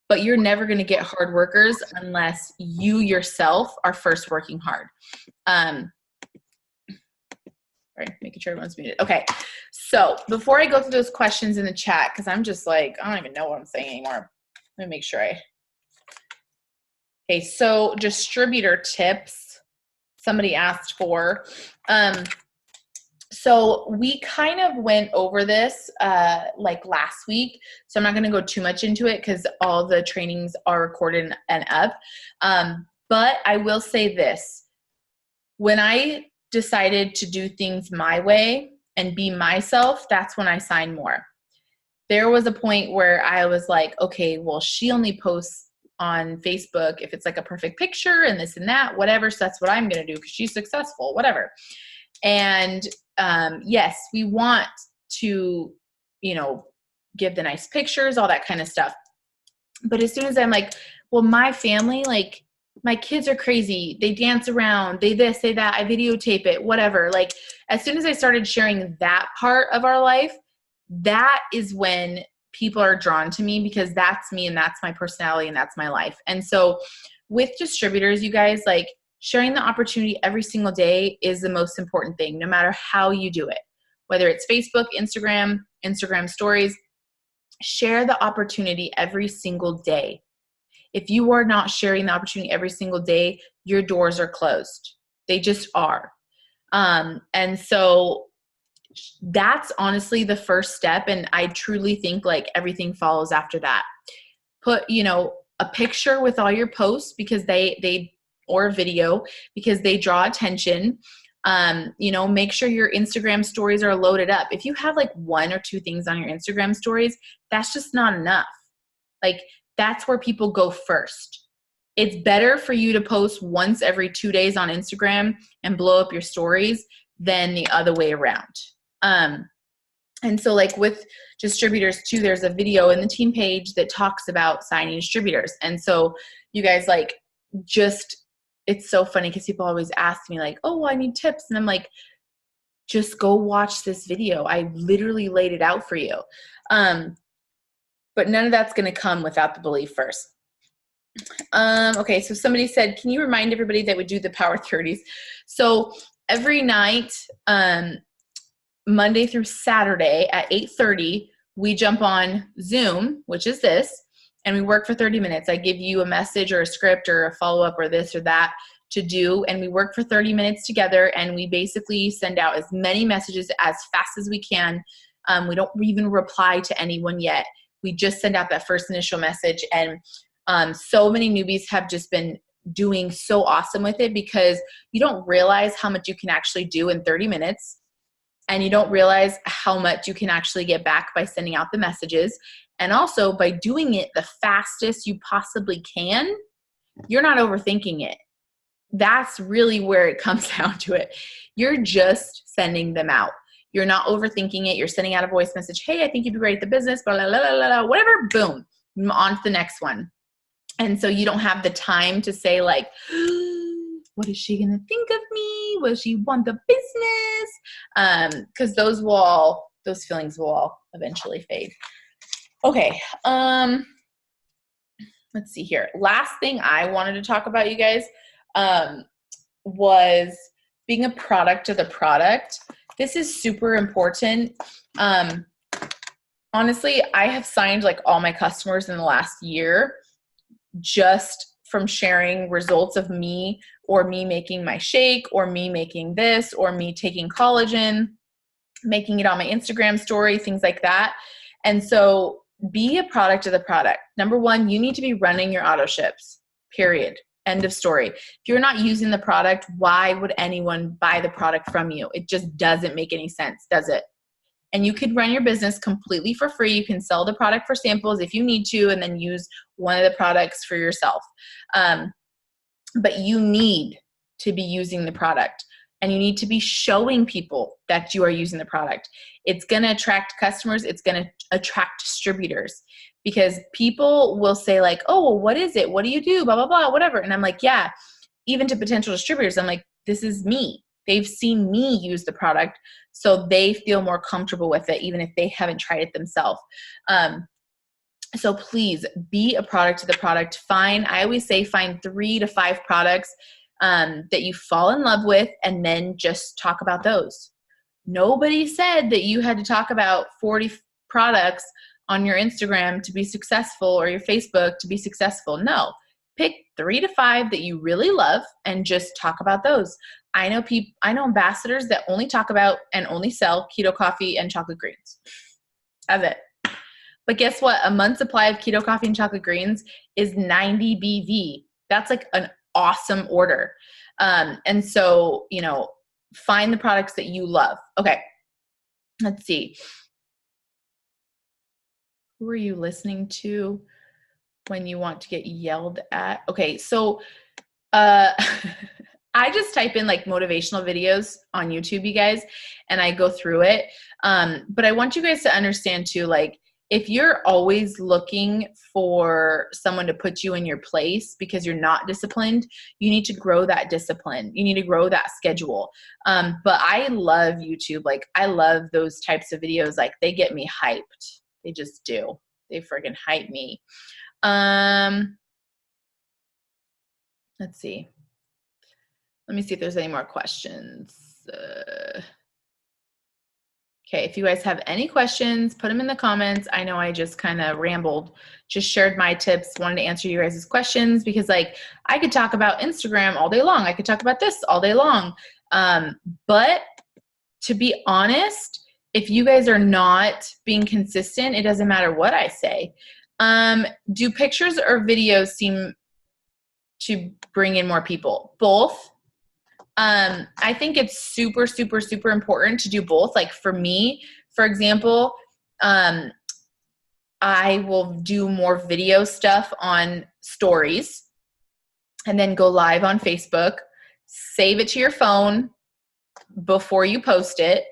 But you're never going to get hard workers unless you yourself are first working hard. Right, making sure everyone's muted. Okay, so before I go through those questions in the chat, because I'm just like, I don't even know what I'm saying anymore. Let me make sure okay, so distributor tips, somebody asked for. So we kind of went over this like last week, so I'm not going to go too much into it because all the trainings are recorded and up. But I will say this. When I decided to do things my way and be myself, that's when I signed more. There was a point where I was like, okay, well, she only posts on Facebook if it's like a perfect picture and this and that, whatever. So that's what I'm going to do because she's successful, whatever. And yes, we want to, give the nice pictures, all that kind of stuff. But as soon as I'm like, well, my family, like my kids are crazy. They dance around, they this, they that, I videotape it, whatever. Like as soon as I started sharing that part of our life, that is when people are drawn to me, because that's me and that's my personality and that's my life. And so with distributors, you guys, like sharing the opportunity every single day is the most important thing, no matter how you do it, whether it's Facebook, Instagram stories. Share the opportunity every single day. If you are not sharing the opportunity every single day, your doors are closed. They just are. And so that's honestly the first step. And I truly think like everything follows after that. Put, a picture with all your posts, because they or a video, because they draw attention. Make sure your Instagram stories are loaded up. If you have like 1 or 2 things on your Instagram stories, that's just not enough. Like that's where people go first. It's better for you to post once every 2 days on Instagram and blow up your stories than the other way around. And so like with distributors too, there's a video in the team page that talks about signing distributors. And so you guys like it's so funny because people always ask me like, oh, well, I need tips. And I'm like, just go watch this video. I literally laid it out for you. But none of that's going to come without the belief first. Okay, so somebody said, can you remind everybody that we do the Power 30s? So every night, Monday through Saturday at 8:30, we jump on Zoom, which is this, and we work for 30 minutes. I give you a message or a script or a follow-up or this or that to do, and we work for 30 minutes together, and we basically send out as many messages as fast as we can. We don't even reply to anyone yet. We just send out that first initial message, and so many newbies have just been doing so awesome with it, because you don't realize how much you can actually do in 30 minutes. And you don't realize how much you can actually get back by sending out the messages. And also by doing it the fastest you possibly can, you're not overthinking it. That's really where it comes down to it. You're just sending them out. You're not overthinking it. You're sending out a voice message. Hey, I think you'd be great at the business, blah, blah, blah, blah, blah, whatever, boom, on to the next one. And so you don't have the time to say like, what is she going to think of me? Will she want the business? Because those feelings will all eventually fade. Okay. Let's see here. Last thing I wanted to talk about, you guys, was being a product of the product. This is super important. Honestly, I have signed like all my customers in the last year just from sharing results of me, or me making my shake, or me making this, or me taking collagen, making it on my Instagram story, things like that. And so be a product of the product. Number one, you need to be running your auto ships, period. End of story. If you're not using the product, why would anyone buy the product from you? It just doesn't make any sense, does it? And you could run your business completely for free. You can sell the product for samples if you need to, and then use one of the products for yourself. But you need to be using the product, and you need to be showing people that you are using the product. It's going to attract customers. It's going to attract distributors, because people will say like, oh, well, what is it? What do you do? Blah, blah, blah, whatever. And I'm like, yeah, even to potential distributors, I'm like, this is me. They've seen me use the product, so they feel more comfortable with it, even if they haven't tried it themselves. So please be a product of the product. I always say find 3 to 5 products that you fall in love with, and then just talk about those. Nobody said that you had to talk about 40 products on your Instagram to be successful, or your Facebook to be successful. No, pick 3 to 5 that you really love and just talk about those. I know ambassadors that only talk about and only sell keto coffee and chocolate greens. That's it. But guess what? A month's supply of keto coffee and chocolate greens is 90 BV. That's like an awesome order. And so, find the products that you love. Okay. Let's see. Who are you listening to when you want to get yelled at? Okay. So, I just type in like motivational videos on YouTube, you guys, and I go through it. But I want you guys to understand too, like, if you're always looking for someone to put you in your place because you're not disciplined, you need to grow that discipline. You need to grow that schedule. But I love YouTube. Like, I love those types of videos. Like, they get me hyped. They just do. They friggin' hype me. Let's see. Let me see if there's any more questions. Okay, if you guys have any questions, put them in the comments. I know I just kind of rambled, just shared my tips, wanted to answer you guys' questions because, like, I could talk about Instagram all day long. I could talk about this all day long. But to be honest, if you guys are not being consistent, it doesn't matter what I say. Do pictures or videos seem to bring in more people? Both. I think it's super, super, super important to do both. Like for me, for example, I will do more video stuff on stories and then go live on Facebook, save it to your phone before you post it,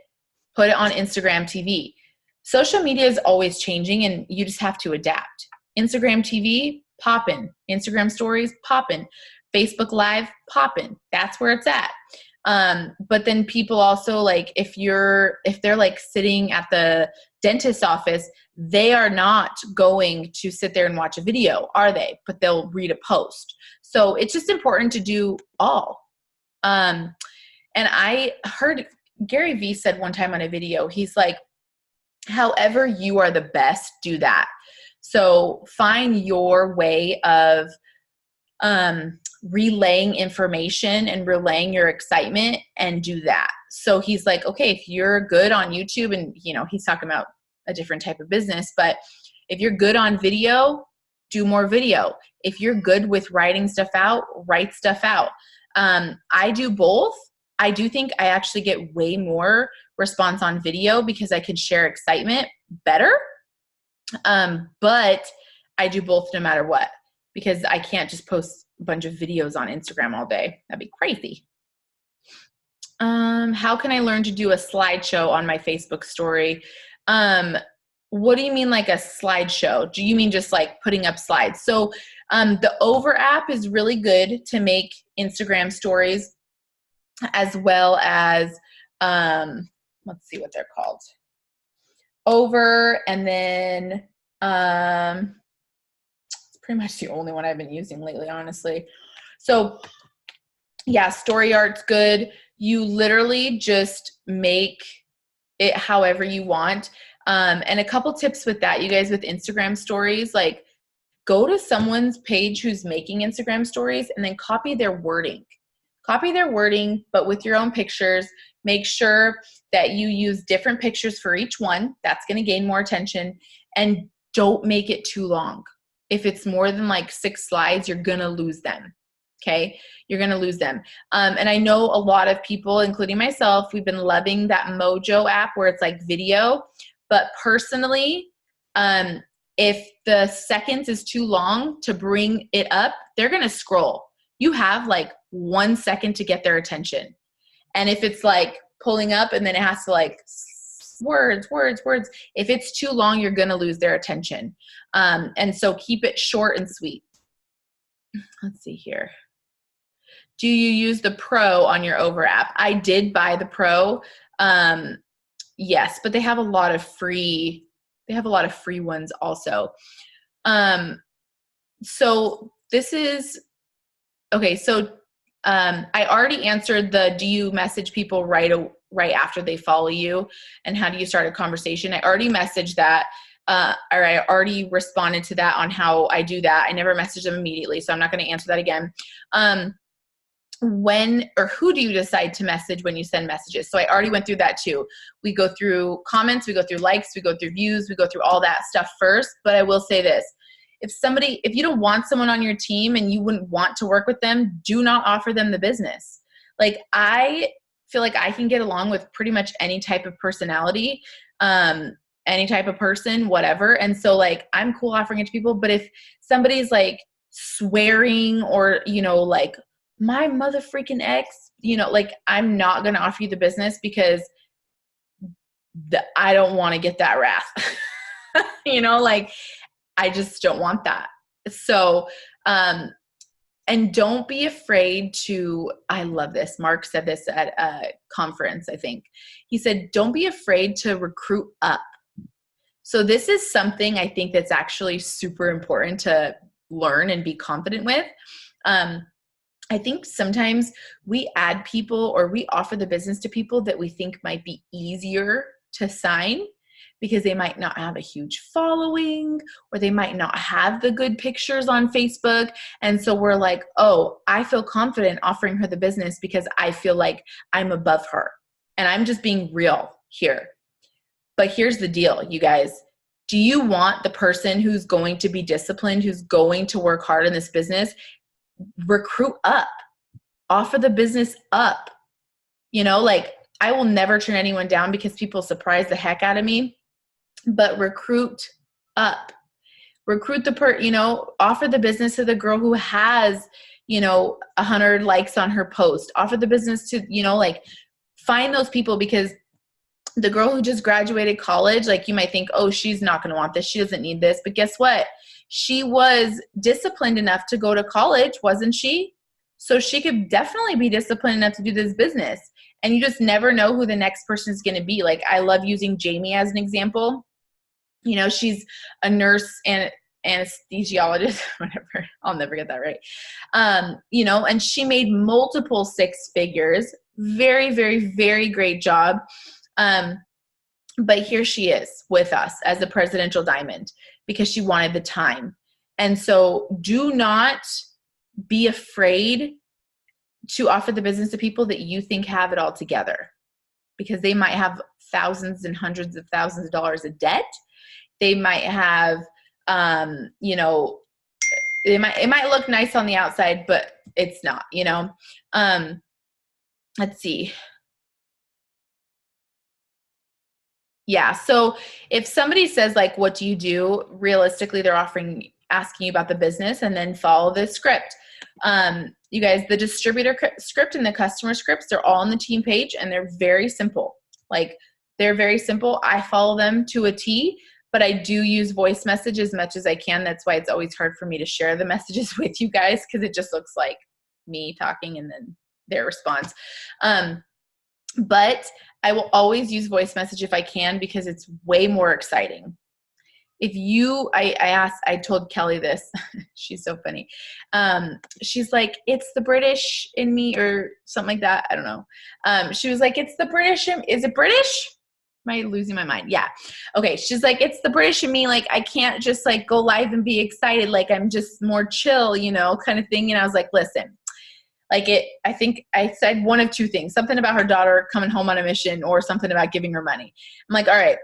put it on Instagram TV. Social media is always changing and you just have to adapt. Instagram TV, poppin'. Instagram stories, poppin'. Facebook Live, poppin'. That's where it's at. But then people also, like, if they're like sitting at the dentist's office, they are not going to sit there and watch a video, are they? But they'll read a post. So it's just important to do all. And I heard Gary Vee said one time on a video, he's like, however you are the best, do that. So find your way of relaying information and relaying your excitement and do that. So he's like, okay, if you're good on YouTube, and he's talking about a different type of business, but if you're good on video, do more video. If you're good with writing stuff out, write stuff out. I do both. I do think I actually get way more response on video because I can share excitement better. But I do both no matter what, because I can't just post a bunch of videos on Instagram all day. That'd be crazy. How can I learn to do a slideshow on my Facebook story? What do you mean, like a slideshow? Do you mean just like putting up slides? So the Over app is really good to make Instagram stories, as well as, let's see what they're called. Over, and then it's pretty much the only one I've been using lately, honestly. So yeah, StoryArt's good. You literally just make it however you want. And a couple tips with that, you guys, with Instagram stories, like go to someone's page who's making Instagram stories and then copy their wording. Copy their wording, but with your own pictures. Make sure that you use different pictures for each one. That's going to gain more attention. And don't make it too long. If it's more than like 6 slides, you're going to lose them. Okay? You're going to lose them. And I know a lot of people, including myself, we've been loving that Mojo app where it's like video. But personally, if the seconds is too long to bring it up, they're going to scroll. You have like 1 second to get their attention. And if it's like pulling up and then it has to like words. If it's too long, you're going to lose their attention. And so keep it short and sweet. Let's see here. Do you use the Pro on your Over app? I did buy the Pro. Yes, but they have a lot of free ones also. So this is, okay, so I already answered the, do you message people right after they follow you, and how do you start a conversation? I already messaged that, or I already responded to that on how I do that. I never messaged them immediately, so I'm not going to answer that again. When or who do you decide to message when you send messages? So I already went through that too. We go through comments, we go through likes, we go through views, we go through all that stuff first. But I will say this. If you don't want someone on your team and you wouldn't want to work with them, do not offer them the business. Like, I feel like I can get along with pretty much any type of personality, any type of person, whatever. And so like, I'm cool offering it to people. But if somebody's like swearing or, like my mother freaking ex, like, I'm not going to offer you the business because I don't want to get that wrath. Like, I just don't want that. So, and don't be afraid to, I love this. Mark said this at a conference, I think. He said, don't be afraid to recruit up. So this is something I think that's actually super important to learn and be confident with. I think sometimes we add people or we offer the business to people that we think might be easier to sign because they might not have a huge following or they might not have the good pictures on Facebook. And so we're like, oh, I feel confident offering her the business because I feel like I'm above her. And I'm just being real here. But here's the deal, you guys. Do you want the person who's going to be disciplined, who's going to work hard in this business? Recruit up. Offer the business up. Like, I will never turn anyone down because people surprise the heck out of me. But recruit up. Recruit offer the business to the girl who has, 100 likes on her post. Offer the business to, find those people, because the girl who just graduated college, like, you might think, oh, she's not going to want this. She doesn't need this. But guess what? She was disciplined enough to go to college, wasn't she? So she could definitely be disciplined enough to do this business. And you just never know who the next person is going to be. Like, I love using Jamie as an example. She's a nurse and anesthesiologist, whatever. I'll never get that right. And she made multiple six figures. Very, very, very great job. But here she is with us as a presidential diamond because she wanted the time. And so do not be afraid to offer the business to people that you think have it all together, because they might have thousands and hundreds of thousands of dollars of debt. They might have, it might look nice on the outside, but it's not, let's see. Yeah. So if somebody says, like, what do you do? Realistically, they're asking you about the business, and then follow the script. You guys, the distributor script and the customer scripts, they're all on the team page, and they're very simple. Like, they're very simple. I follow them to a T, but I do use voice message as much as I can. That's why it's always hard for me to share the messages with you guys, because it just looks like me talking and then their response. But I will always use voice message if I can, because it's way more exciting. I told Kelly this, she's so funny. She's like, it's the British in me, or something like that. I don't know. She was like, it's the British. Is it British? Am I losing my mind? Yeah. Okay. She's like, it's the British in me. Like, I can't just like go live and be excited. Like, I'm just more chill, kind of thing. And I was like, listen, I think I said one of two things, something about her daughter coming home on a mission, or something about giving her money. I'm like, all right,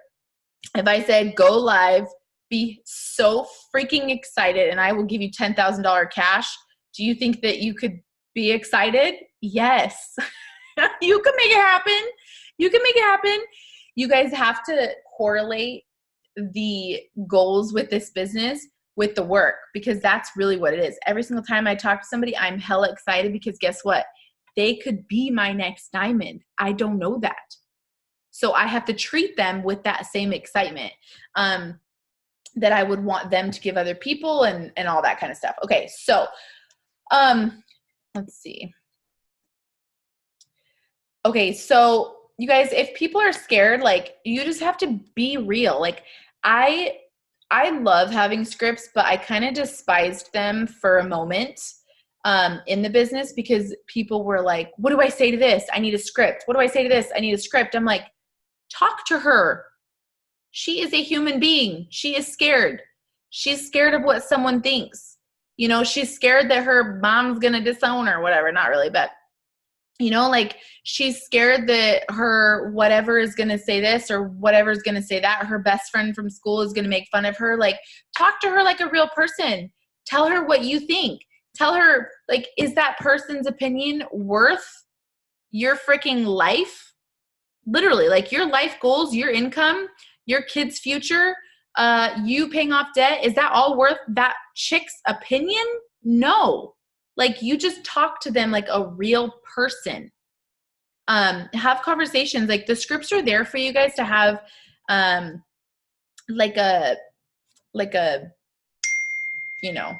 if I said go live, be so freaking excited, and I will give you $10,000 cash, do you think that you could be excited? Yes. You can make it happen. You can make it happen. You guys have to correlate the goals with this business with the work, because that's really what it is. Every single time I talk to somebody, I'm hella excited, because guess what? They could be my next diamond. I don't know that. So I have to treat them with that same excitement that I would want them to give other people, and all that kind of stuff. Okay. So let's see. Okay. So you guys, if people are scared, like, you just have to be real. Like, I love having scripts, but I kind of despised them for a moment in the business, because people were like, what do I say to this? I need a script. What do I say to this? I need a script. I'm like, talk to her. She is a human being. She is scared. She's scared of what someone thinks. She's scared that her mom's going to disown her, whatever. Not really, but like, she's scared that her whatever is going to say this or whatever is going to say that. Her best friend from school is going to make fun of her. Like, talk to her like a real person. Tell her what you think. Tell her, like, is that person's opinion worth your freaking life? Literally, like, your life goals, your income, your kid's future, you paying off debt. Is that all worth that chick's opinion? No. Like, you just talk to them like a real person. Have conversations. Like, the scripts are there for you guys to have, like a, you know,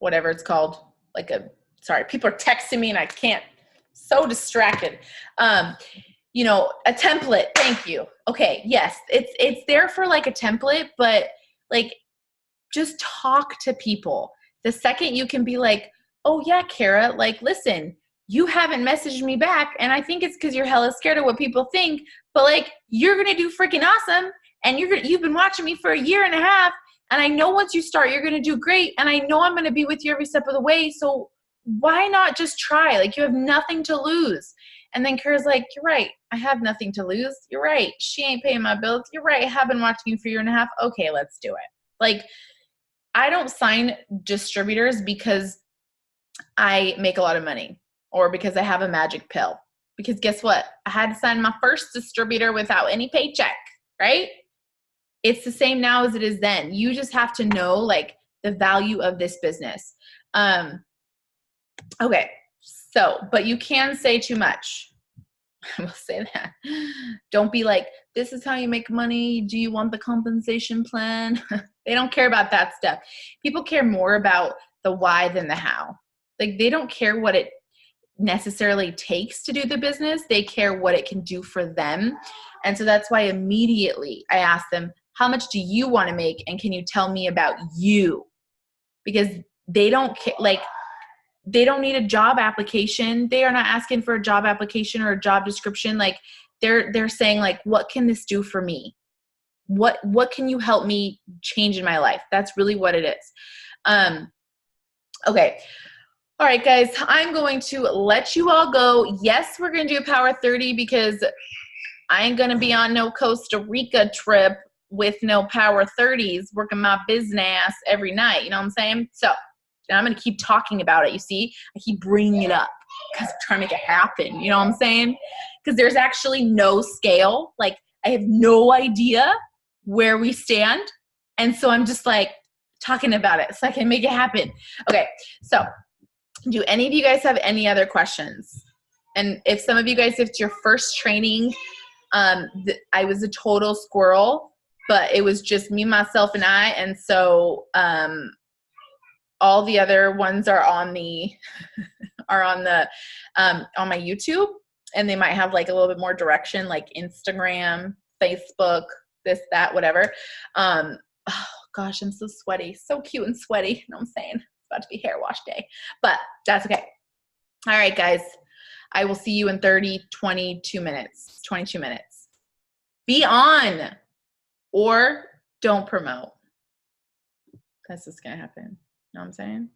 whatever it's called, like a, sorry, people are texting me and I can't, so distracted. You know, a template. Thank you. Okay. Yes. It's there for like a template, but like, just talk to people. The second you can be like, oh yeah, Kara, like, listen, you haven't messaged me back. And I think it's because you're hella scared of what people think, but like, you're going to do freaking awesome. And you've been watching me for a year and a half. And I know once you start, you're going to do great. And I know I'm going to be with you every step of the way. So why not just try? Like, you have nothing to lose. And then Kara's like, you're right. I have nothing to lose. You're right. She ain't paying my bills. You're right. I have been watching you for a year and a half. Okay, let's do it. Like, I don't sign distributors because I make a lot of money or because I have a magic pill. Because guess what? I had to sign my first distributor without any paycheck, right? It's the same now as it is then. You just have to know like the value of this business. Okay. So, but you can say too much. I will say that. Don't be like, this is how you make money. Do you want the compensation plan? They don't care about that stuff. People care more about the why than the how. Like, they don't care what it necessarily takes to do the business. They care what it can do for them. And so that's why immediately I ask them, how much do you want to make? And can you tell me about you? Because they don't care. Like, they don't need a job application. They are not asking for a job application or a job description. Like, they're saying like, what can this do for me? What can you help me change in my life? That's really what it is. Okay. All right, guys, I'm going to let you all go. Yes, we're going to do a Power 30 because I ain't going to be on no Costa Rica trip with no Power 30s working my business every night. You know what I'm saying? So I'm going to keep talking about it. You see, I keep bringing it up because I'm trying to make it happen. You know what I'm saying? Because there's actually no scale. Like, I have no idea where we stand. And so I'm just like talking about it so I can make it happen. Okay. So do any of you guys have any other questions? And if some of you guys, if it's your first training, I was a total squirrel, but it was just me, myself, and I. And so, all the other ones are on the on my YouTube, and they might have like a little bit more direction, like Instagram, Facebook, this, that, whatever. Oh gosh, I'm so sweaty, so cute and sweaty. You know what I'm saying? It's about to be hair wash day, but that's okay. All right, guys, I will see you in 22 minutes. Be on or don't promote. That's just gonna happen. You know what I'm saying?